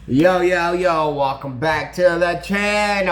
Yo, welcome back to the channel.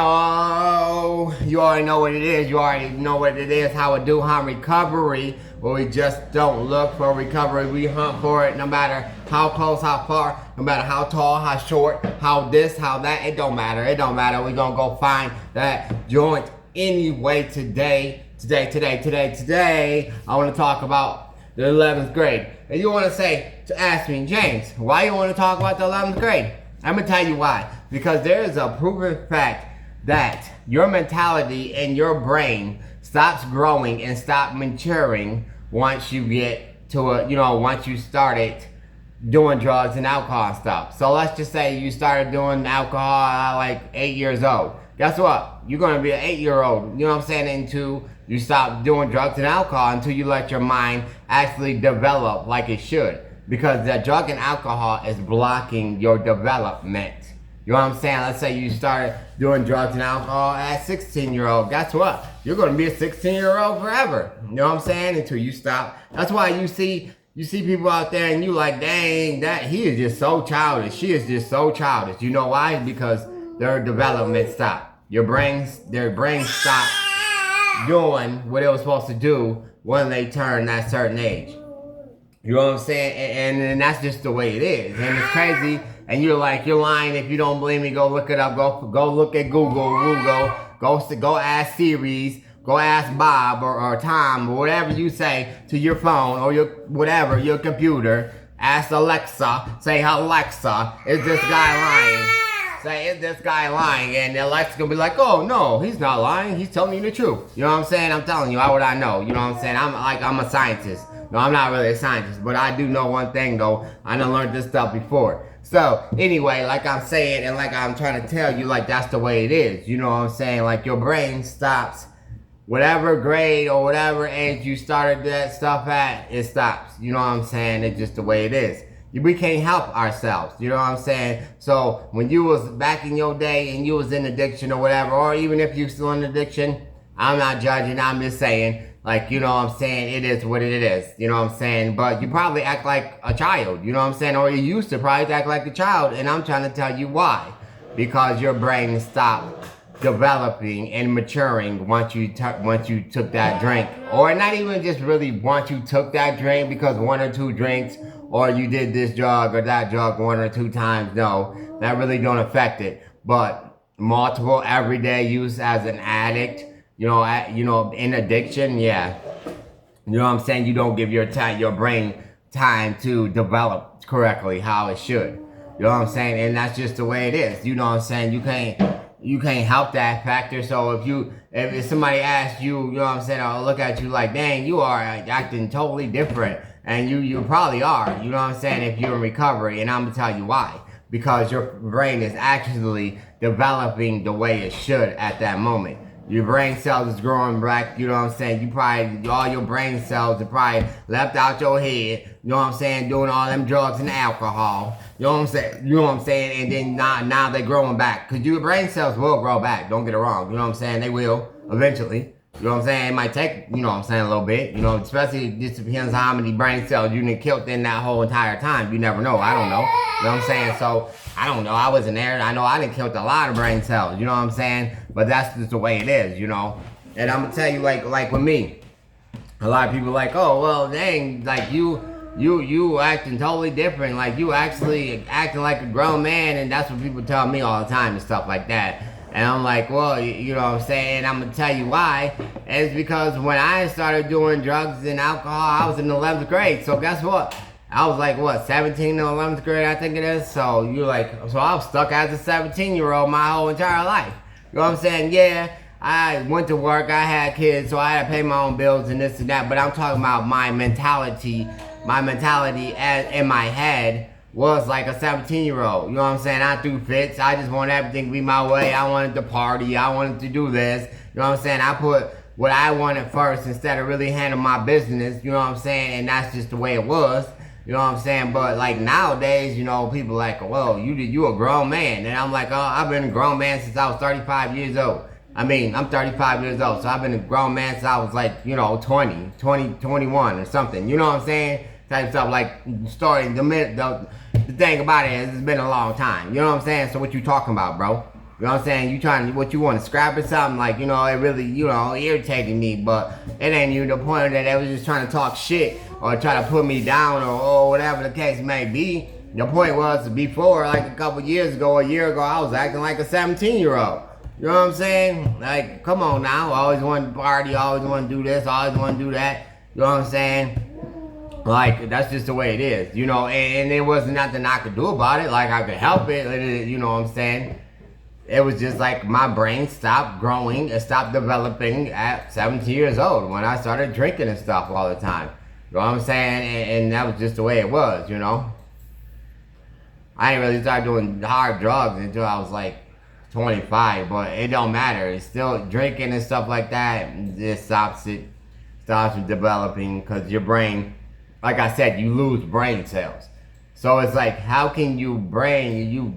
You already know what it is. You already know what it is, how it do, hunt recovery. Where we just don't look for recovery. We hunt for it no matter how close, how far, no matter how tall, how short, how this, how that. It don't matter. It don't matter. We're going to go find that joint anyway today. Today, I want to talk about the 11th grade. And you want to ask me, James, why you want to talk about the 11th grade? I'm going to tell you why. Because there is a proven fact that your mentality and your brain stops growing and stop maturing once you get to once you started doing drugs and alcohol and stuff. So let's just say you started doing alcohol at like 8 years old. Guess what? You're going to be an 8-year-old, you know what I'm saying, until you stop doing drugs and alcohol, until you let your mind actually develop like it should. Because the drug and alcohol is blocking your development. You know what I'm saying? Let's say you started doing drugs and alcohol at 16-year-old. Guess what? You're going to be a 16-year-old forever. You know what I'm saying? Until you stop. That's why you see people out there and you like, dang, he is just so childish. She is just so childish. You know why? Because their development stopped. Their brains stopped doing what it was supposed to do when they turn that certain age. You know what I'm saying? And that's just the way it is. And it's crazy. And you're lying. If you don't believe me, go look it up. Go look at Google. Go ask Siri. Go ask Bob or Tom or whatever you say to your phone or your computer. Ask Alexa. Say, Alexa, is this guy lying? Say, is this guy lying? And Alexa's gonna be like, oh no, he's not lying. He's telling you the truth. You know what I'm saying? I'm telling you, how would I know? You know what I'm saying? I'm a scientist. No, I'm not really a scientist, but I do know one thing though. I done learned this stuff before. So anyway, like I'm saying, and like I'm trying to tell you, like that's the way it is. You know what I'm saying? Like your brain stops. Whatever grade or whatever age you started that stuff at, it stops. You know what I'm saying? It's just the way it is. We can't help ourselves. You know what I'm saying? So when you was back in your day and you was in addiction or whatever, or even if you still in addiction, I'm not judging. I'm just saying, like, you know what I'm saying? It is what it is. You know what I'm saying? But you probably act like a child. You know what I'm saying? Or you used to probably act like a child. And I'm trying to tell you why. Because your brain stopped developing and maturing once you took that drink. Or not even just really once you took that drink, because 1 or 2 drinks, or you did this drug or that drug 1 or 2 times, no, that really don't affect it. But multiple everyday use as an addict, you know, in addiction, yeah. You know what I'm saying? You don't give your brain time to develop correctly how it should. You know what I'm saying? And that's just the way it is. You know what I'm saying? You can't help that factor. So if somebody asks you, you know what I'm saying, or look at you like, dang, you are acting totally different. And you probably are, you know what I'm saying, if you're in recovery. And I'm going to tell you why. Because your brain is actually developing the way it should at that moment. Your brain cells is growing back, you know what I'm saying? All your brain cells are probably left out your head, you know what I'm saying, doing all them drugs and alcohol. You know what I'm saying? And then now they're growing back. Because your brain cells will grow back, don't get it wrong, you know what I'm saying? They will, eventually. You know what I'm saying? It might take, you know what I'm saying, a little bit. You know, especially it just depends on how many brain cells you done killed in that whole entire time. You never know. I don't know. You know what I'm saying? So, I don't know. I wasn't there. I know I done killed a lot of brain cells. You know what I'm saying? But that's just the way it is, you know? And I'm going to tell you, like with me, a lot of people like, oh, well, dang, like you acting totally different. Like you actually acting like a grown man. And that's what people tell me all the time and stuff like that. And I'm like, well, you know what I'm saying? I'm going to tell you why. It's because when I started doing drugs and alcohol, I was in the 11th grade. So guess what? I was like, what, 17 in the 11th grade, I think it is? So I was stuck as a 17-year-old my whole entire life. You know what I'm saying? Yeah, I went to work, I had kids, so I had to pay my own bills and this and that. But I'm talking about my mentality. My mentality in my head was like a 17-year-old. You know what I'm saying? I threw fits. I just wanted everything to be my way. I wanted to party. I wanted to do this. You know what I'm saying? I put what I wanted first instead of really handling my business. You know what I'm saying? And that's just the way it was. You know what I'm saying? But like nowadays, you know, people like, well, you a grown man. And I'm like, oh, I've been a grown man since I was 35 years old. I mean, I'm 35 years old. So I've been a grown man since I was like, you know, 21 or something. You know what I'm saying? Type stuff like starting the thing about it is it's been a long time. You know what I'm saying? So what you talking about, bro? You know what I'm saying? You trying to, what you want to scrap or something? Like, you know, it really, you know, irritated me, but it ain't even the point that they was just trying to talk shit or try to put me down or whatever the case may be. The point was before, like a couple years ago, a year ago, I was acting like a 17-year-old. You know what I'm saying? Like, come on now. I always want to party, always want to do this, always want to do that. You know what I'm saying? Like, that's just the way it is, you know, and there was nothing I could do about it. Like, I could help it, you know what I'm saying? It was just like my brain stopped growing and stopped developing at 17 years old when I started drinking and stuff all the time. You know what I'm saying? And that was just the way it was, you know? I didn't really start doing hard drugs until I was like 25, but it don't matter. It's still drinking and stuff like that. It stops from developing because your brain, like I said, you lose brain cells. So it's like, how can you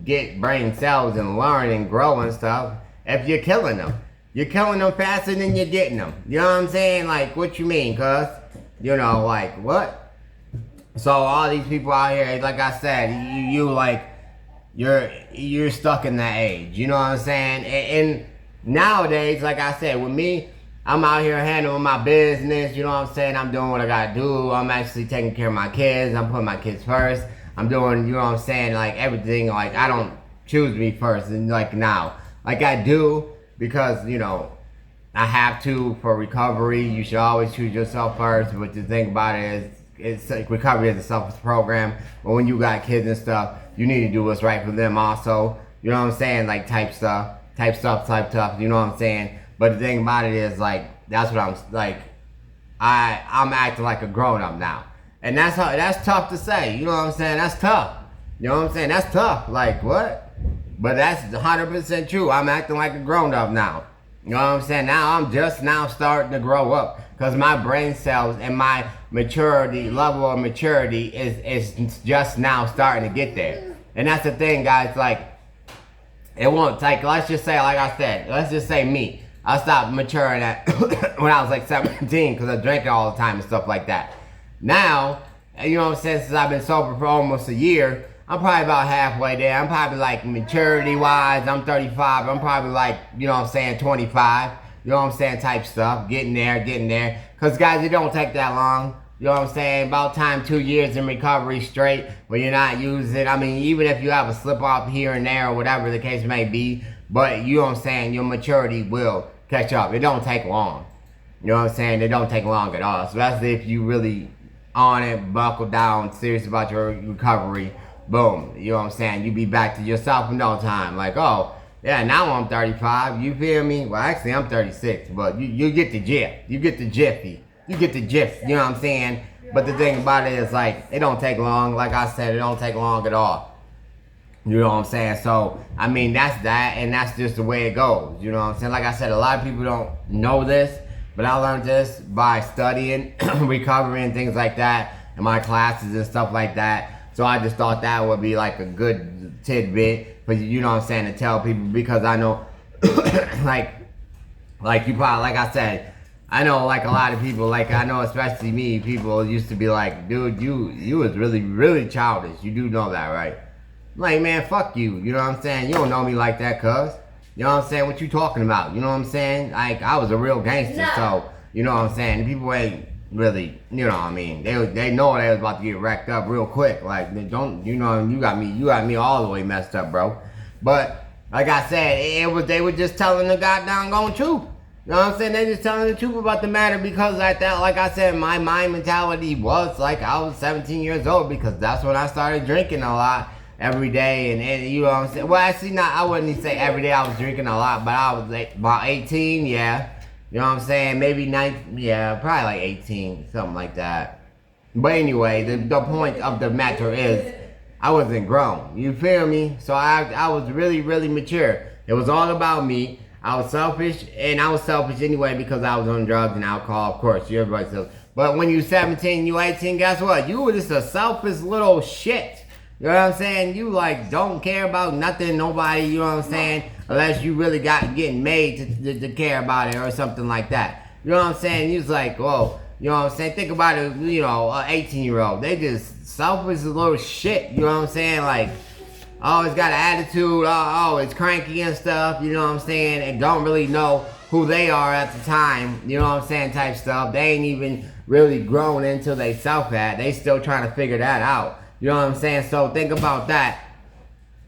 get brain cells and learn and grow and stuff if you're killing them? You're killing them faster than you're getting them. You know what I'm saying? Like, what you mean, cuz? You know, like, what? So all these people out here, like I said, you're stuck in that age. You know what I'm saying? And nowadays, like I said, with me, I'm out here handling my business. You know what I'm saying? I'm doing what I gotta do. I'm actually taking care of my kids. I'm putting my kids first. I'm doing, you know what I'm saying, like everything. Like, I don't choose me first, and like now, like I do because, you know, I have to for recovery. You should always choose yourself first. But the thing about it is, it's like recovery is a selfish program. But when you got kids and stuff, you need to do what's right for them also. You know what I'm saying? Like type stuff, you know what I'm saying? But the thing about it is, like, that's what I'm, like, I'm acting like a grown-up now. And that's tough to say, you know what I'm saying? That's tough. You know what I'm saying? That's tough. Like, what? But that's 100% true. I'm acting like a grown-up now. You know what I'm saying? Now I'm just now starting to grow up. Because my brain cells and my maturity, level of maturity is just now starting to get there. And that's the thing, guys, like, it won't take, let's just say, like I said, let's just say me. I stopped maturing at when I was like 17 because I drank all the time and stuff like that. Now, you know what I'm saying, since I've been sober for almost a year, I'm probably about halfway there. I'm probably like maturity-wise, I'm 35. I'm probably like, you know what I'm saying, 25. You know what I'm saying, type stuff. Getting there. Because, guys, it don't take that long. You know what I'm saying? About time 2 years in recovery straight when you're not using. I mean, even if you have a slip-up here and there or whatever the case may be, but you know what I'm saying, your maturity will catch up. It don't take long. You know what I'm saying? It don't take long at all. Especially if you really on it, buckle down, serious about your recovery, boom. You know what I'm saying? You be back to yourself in no time. Like, oh, yeah, now I'm 35. You feel me? Well, actually, I'm 36, but you get the gist. You get the jiffy. You get the gist. You know what I'm saying? But the thing about it is, like, it don't take long. Like I said, it don't take long at all. You know what I'm saying? So, I mean, that's that, and that's just the way it goes. You know what I'm saying? Like I said, a lot of people don't know this, but I learned this by studying, recovery, and things like that in my classes and stuff like that. So I just thought that would be like a good tidbit, but you know what I'm saying, to tell people, because I know, like you probably, like I said, I know like a lot of people, like I know especially me, people used to be like, dude, you was really, really childish. You do know that, right? Like, man, fuck you. You know what I'm saying? You don't know me like that, cuz. You know what I'm saying? What you talking about? You know what I'm saying? Like, I was a real gangster, so, you know what I'm saying? People ain't really, you know what I mean? They know they was about to get wrecked up real quick. Like, they don't, you know, you got me all the way messed up, bro. But, like I said, they were just telling the goddamn going truth. You know what I'm saying? They just telling the truth about the matter, because like that, like I said, my mind mentality was like I was 17 years old, because that's when I started drinking a lot. Every day, and you know what I'm saying? Well, actually, not, I wouldn't even say every day I was drinking a lot, but I was like about 18, yeah. You know what I'm saying? Maybe 19, yeah, probably like 18, something like that. But anyway, the point of the matter is, I wasn't grown. You feel me? So I was really, really mature. It was all about me. I was selfish, and I was selfish anyway because I was on drugs and alcohol, of course. Everybody says. But when you 17, you 18, guess what? You were just a selfish little shit. You know what I'm saying? You like don't care about nothing, nobody, you know what I'm saying? Unless you really getting made to care about it or something like that. You know what I'm saying? You was like, whoa, you know what I'm saying? Think about it, you know, an 18-year-old. They just selfish little shit, you know what I'm saying? Like, always got an attitude, always cranky and stuff, you know what I'm saying? And don't really know who they are at the time, you know what I'm saying, type stuff. They ain't even really grown into they self at. They still trying to figure that out, you know what I'm saying? So think about that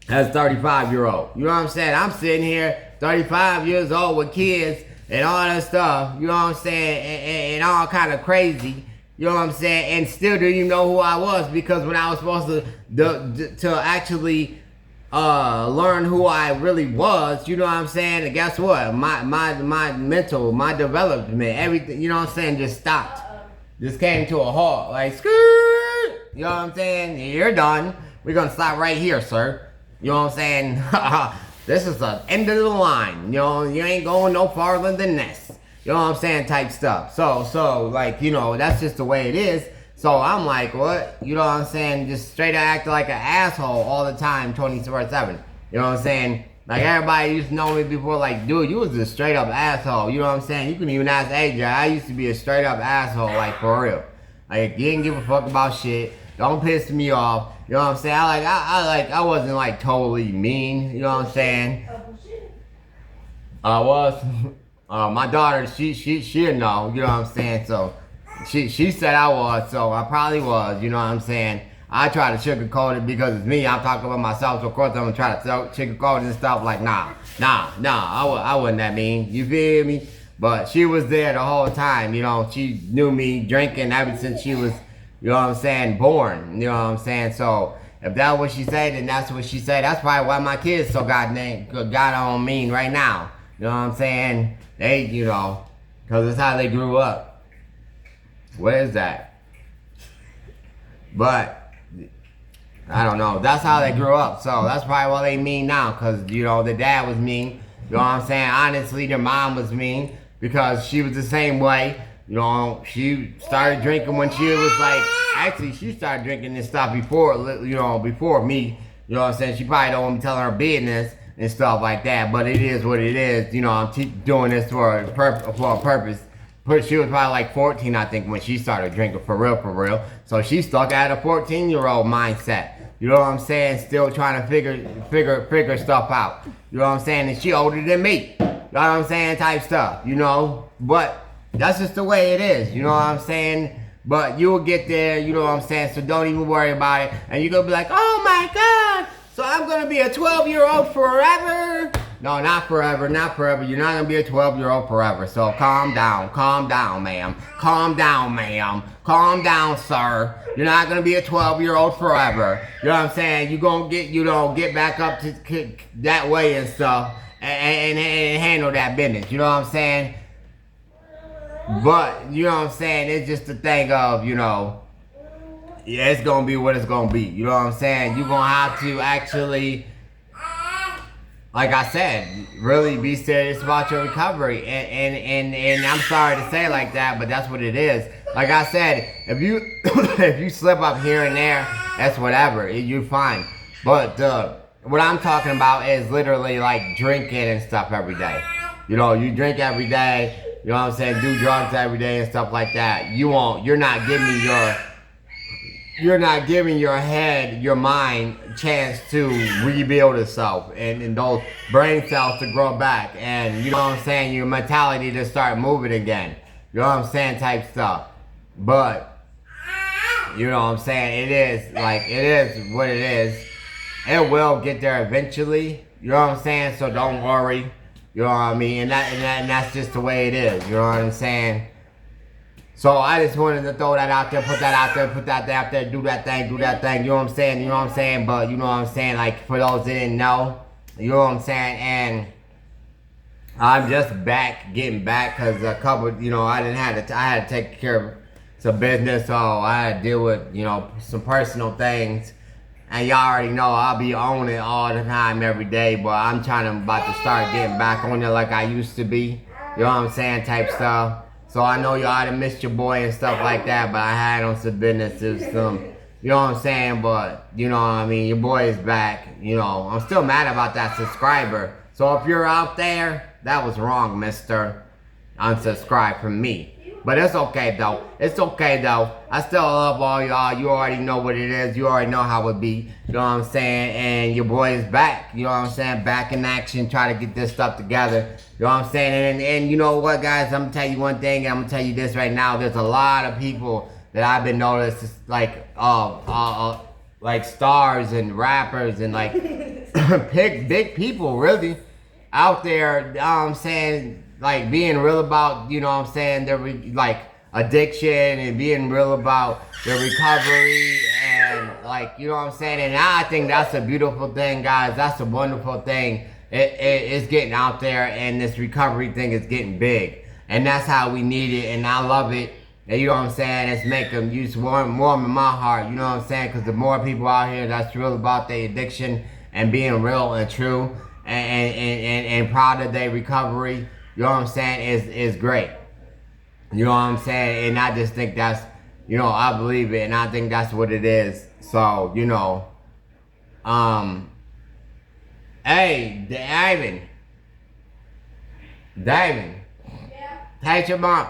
as a 35-year-old. You know what I'm saying? I'm sitting here, 35 years old with kids and all that stuff, you know what I'm saying, and all kind of crazy. You know what I'm saying? And still didn't even know who I was, because when I was supposed to actually learn who I really was, you know what I'm saying? And guess what? My mental, my development, everything, you know what I'm saying, just stopped. Just came to a halt. Like, skirt! You know what I'm saying? You're done. We're going to stop right here, sir. You know what I'm saying? This is the end of the line. You know, you ain't going no farther than this. You know what I'm saying? Type stuff. So, like, you know, that's just the way it is. So I'm like, what? You know what I'm saying? Just straight up acting like an asshole all the time, 24/7. You know what I'm saying? Like, everybody used to know me before, like, dude, you was a straight up asshole. You know what I'm saying? You can even ask AJ. I used to be a straight up asshole, like, for real. Like, you didn't give a fuck about shit. Don't piss me off. You know what I'm saying? I wasn't, like, totally mean. You know what I'm saying? I was. My daughter, she'll know, you know what I'm saying? So, she said I was, so I probably was, you know what I'm saying? I try to sugarcoat it because it's me, I'm talking about myself, so of course I'm gonna try to sugarcoat it and stuff, like, nah, I wasn't that mean, you feel me? But she was there the whole time, you know, she knew me drinking ever since she was, you know what I'm saying, born, you know what I'm saying? So, if that's what she said, then that's what she said. That's probably why my kids so goddamn mean right now, you know what I'm saying? They, you know, because it's how they grew up. What is that? But, I don't know. That's how they grew up. So, that's probably why they mean now. Because, you know, the dad was mean. You know what I'm saying? Honestly, their mom was mean. Because she was the same way. You know, she started drinking when she was like... Actually, she started drinking this stuff before, you know, before me. You know what I'm saying? She probably don't want me telling her business and stuff like that, but it is what it is. You know, I'm doing this for a purpose. She was probably like 14, I think, when she started drinking for real. So she stuck at a 14-year-old mindset. You know what I'm saying? Still trying to figure stuff out. You know what I'm saying? And she older than me. You know what I'm saying? Type stuff. You know, but that's just the way it is. You know what I'm saying? But you will get there. You know what I'm saying? So don't even worry about it. And you're gonna be like, oh my God. So I'm gonna be a 12-year-old forever? No, not forever, not forever. You're not gonna be a 12-year-old forever. So calm down, ma'am. Calm down, sir. You're not gonna be a 12-year-old forever. You know what I'm saying? You're gonna get back up to that way and stuff and handle that business. You know what I'm saying? But, you know what I'm saying? It's just a thing of, you know, yeah, it's gonna be what it's gonna be. You know what I'm saying? You're gonna have to actually, like I said, really be serious about your recovery. And I'm sorry to say it like that, but that's what it is. Like I said, if you if you slip up here and there, that's whatever. You're fine. But what I'm talking about is literally like drinking and stuff every day. You know, you drink every day. You know what I'm saying? Do drugs every day and stuff like that. You're not giving your head, your mind, chance to rebuild itself and those brain cells to grow back, and you know what I'm saying, your mentality to start moving again. You know what I'm saying, type stuff. But you know what I'm saying, it is what it is. It will get there eventually. You know what I'm saying? So don't worry. You know what I mean? And that's just the way it is. You know what I'm saying? So I just wanted to throw that out there, put that out there, do that thing. You know what I'm saying? But you know what I'm saying? Like, for those that didn't know, you know what I'm saying? And I'm just getting back, because a couple, you know, I had to take care of some business, so I had to deal with, you know, some personal things. And y'all already know I'll be on it all the time, every day, but I'm about to start getting back on it like I used to be. You know what I'm saying? Type stuff. So I know y'all done missed your boy and stuff like that, but I had on some business, you know what I'm saying? But, you know what I mean? Your boy is back. You know, I'm still mad about that subscriber. So if you're out there, that was wrong, mister. Unsubscribe from me. But it's okay though. It's okay though. I still love all y'all. You already know what it is. You already know how it be. You know what I'm saying? And your boy is back. You know what I'm saying? Back in action, try to get this stuff together. You know what I'm saying? And you know what, guys? I'm gonna tell you one thing. And I'm gonna tell you this right now. There's a lot of people that I've been noticed, like stars and rappers and like big people really out there. You know what I'm saying? Like being real about, you know what I'm saying, their like addiction and being real about their recovery and like, you know what I'm saying. And I think that's a beautiful thing, guys. That's a wonderful thing. It's getting out there, and this recovery thing is getting big, and that's how we need it. And I love it. And you know what I'm saying? It's making use warm in my heart. You know what I'm saying? Because the more people out here that's real about their addiction and being real and true and proud of their recovery, you know what I'm saying, is great. You know what I'm saying? And I just think that's, you know, I believe it, and I think that's what it is. So, you know, hey, David. Yeah. Text your mom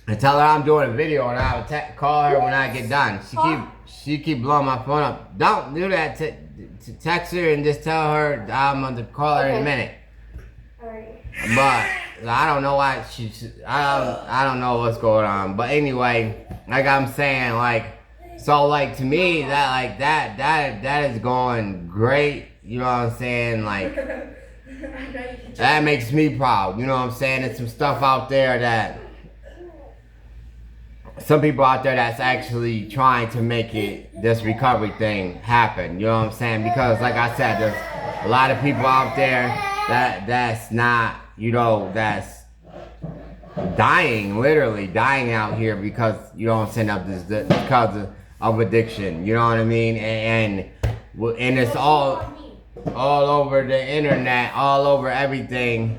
and tell her I'm doing a video, and I'll call her when I get done. She keep blowing my phone up. Don't do that. Text her and just tell her I'm going to call her in a minute. But I don't know why I don't know what's going on. But anyway, like I'm saying, like, so like to me that is going great. You know what I'm saying? Like that makes me proud. You know what I'm saying? There's some stuff out there that some people out there that's actually trying to make this recovery thing happen. You know what I'm saying? Because like I said, there's a lot of people out there that's not, you know, that's dying, literally dying out here because, you know what I'm saying, because of addiction. You know what I mean? And it's all over the internet, all over everything,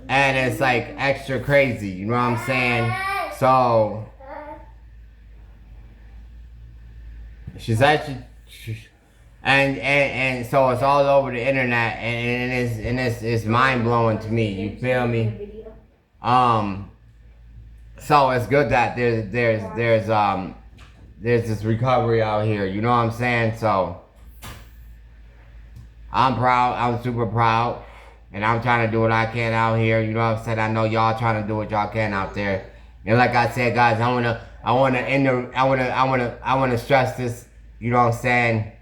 and it's like extra crazy. You know what I'm saying? So she's actually. And so it's all over the internet, and it's mind blowing to me. You feel me? So it's good that there's this recovery out here. You know what I'm saying? So I'm proud. I'm super proud, and I'm trying to do what I can out here. You know what I'm saying? I know y'all trying to do what y'all can out there. And like I said, guys, I wanna stress this. You know what I'm saying?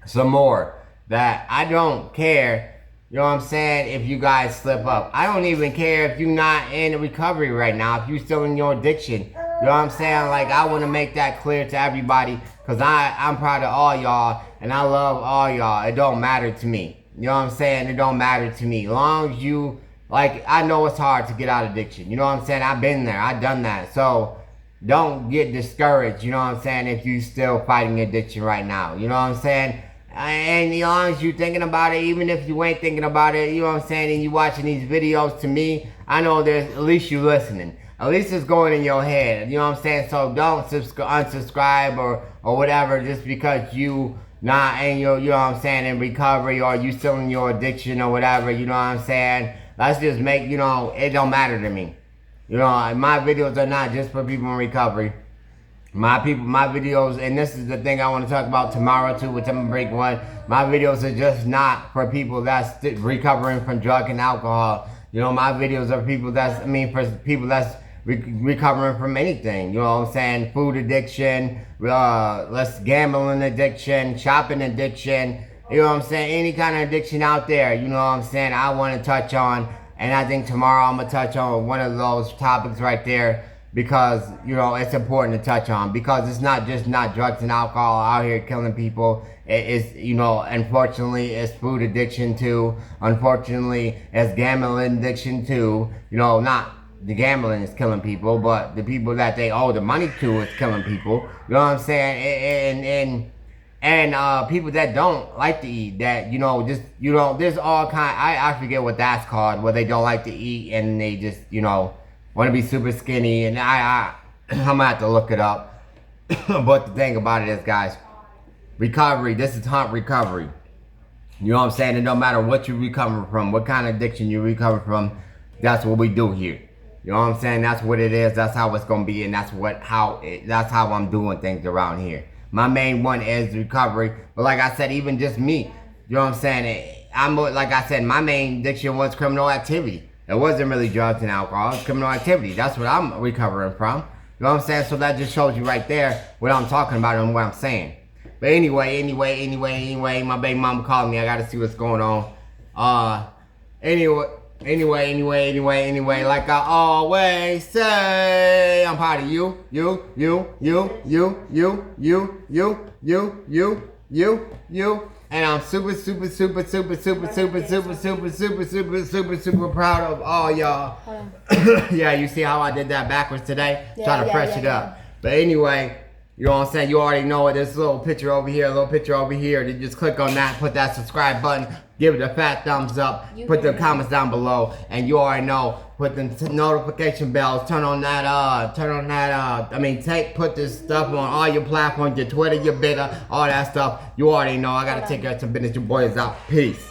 Some more, that I don't care, you know what I'm saying, if you guys slip up. I don't even care if you're not in recovery right now, if you're still in your addiction. You know what I'm saying? Like, I want to make that clear to everybody, because I'm proud of all y'all, and I love all y'all. It don't matter to me. You know what I'm saying? It don't matter to me. As long as you, like, I know it's hard to get out of addiction. You know what I'm saying? I've been there. I've done that. So don't get discouraged, you know what I'm saying, if you still fighting addiction right now. You know what I'm saying? And as long as you thinking about it, even if you ain't thinking about it, you know what I'm saying, and you watching these videos, to me, I know there's, at least you listening. At least it's going in your head, you know what I'm saying? So don't unsubscribe or whatever just because you not in your, you know what I'm saying, in recovery, or you still in your addiction or whatever, you know what I'm saying? Let's just make, you know, it don't matter to me. You know, my videos are not just for people in recovery. My videos, and this is the thing I want to talk about tomorrow too, which I'm gonna break one. My videos are just not for people that's recovering from drug and alcohol. You know, my videos are for people that's recovering from anything. You know what I'm saying? Food addiction, gambling addiction, shopping addiction. You know what I'm saying? Any kind of addiction out there. You know what I'm saying? I want to touch on, and I think tomorrow I'm gonna touch on one of those topics right there. Because, you know, it's important to touch on, because it's not drugs and alcohol out here killing people. It's, you know, unfortunately, it's food addiction too. Unfortunately, it's gambling addiction too. You know, not the gambling is killing people, but the people that they owe the money to is killing people. You know what I'm saying? And people that don't like to eat, that, you know, just, you know, there's all kind, I forget what that's called, where they don't like to eat and they just, you know, want to be super skinny, and I'm gonna have to look it up. But the thing about it is, guys, recovery, this is Hunt Recovery. You know what I'm saying? It don't matter what you recover from, what kind of addiction you recover from, that's what we do here. You know what I'm saying? That's what it is. That's how it's gonna be, and that's how I'm doing things around here. My main one is recovery, but like I said, even just me, you know what I'm saying? I'm like I said, my main addiction was criminal activity. It wasn't really drugs and alcohol. It's criminal activity. That's what I'm recovering from. You know what I'm saying? So that just shows you right there what I'm talking about and what I'm saying. But anyway, my baby mama called me. I gotta see what's going on. Anyway, like I always say, I'm proud of you, and I'm super proud of all y'all. Yeah, you see how I did that backwards today? Try to fresh it up. But anyway, you know what I'm saying? You already know it. There's a little picture over here, You just click on that, put that subscribe button, give it a fat thumbs up, put the comments down below, and you already know, put the notification bells, put this stuff on all your platforms, your Twitter, your Bitter, all that stuff. You already know. I gotta take care of some business. Your boy is out. Peace.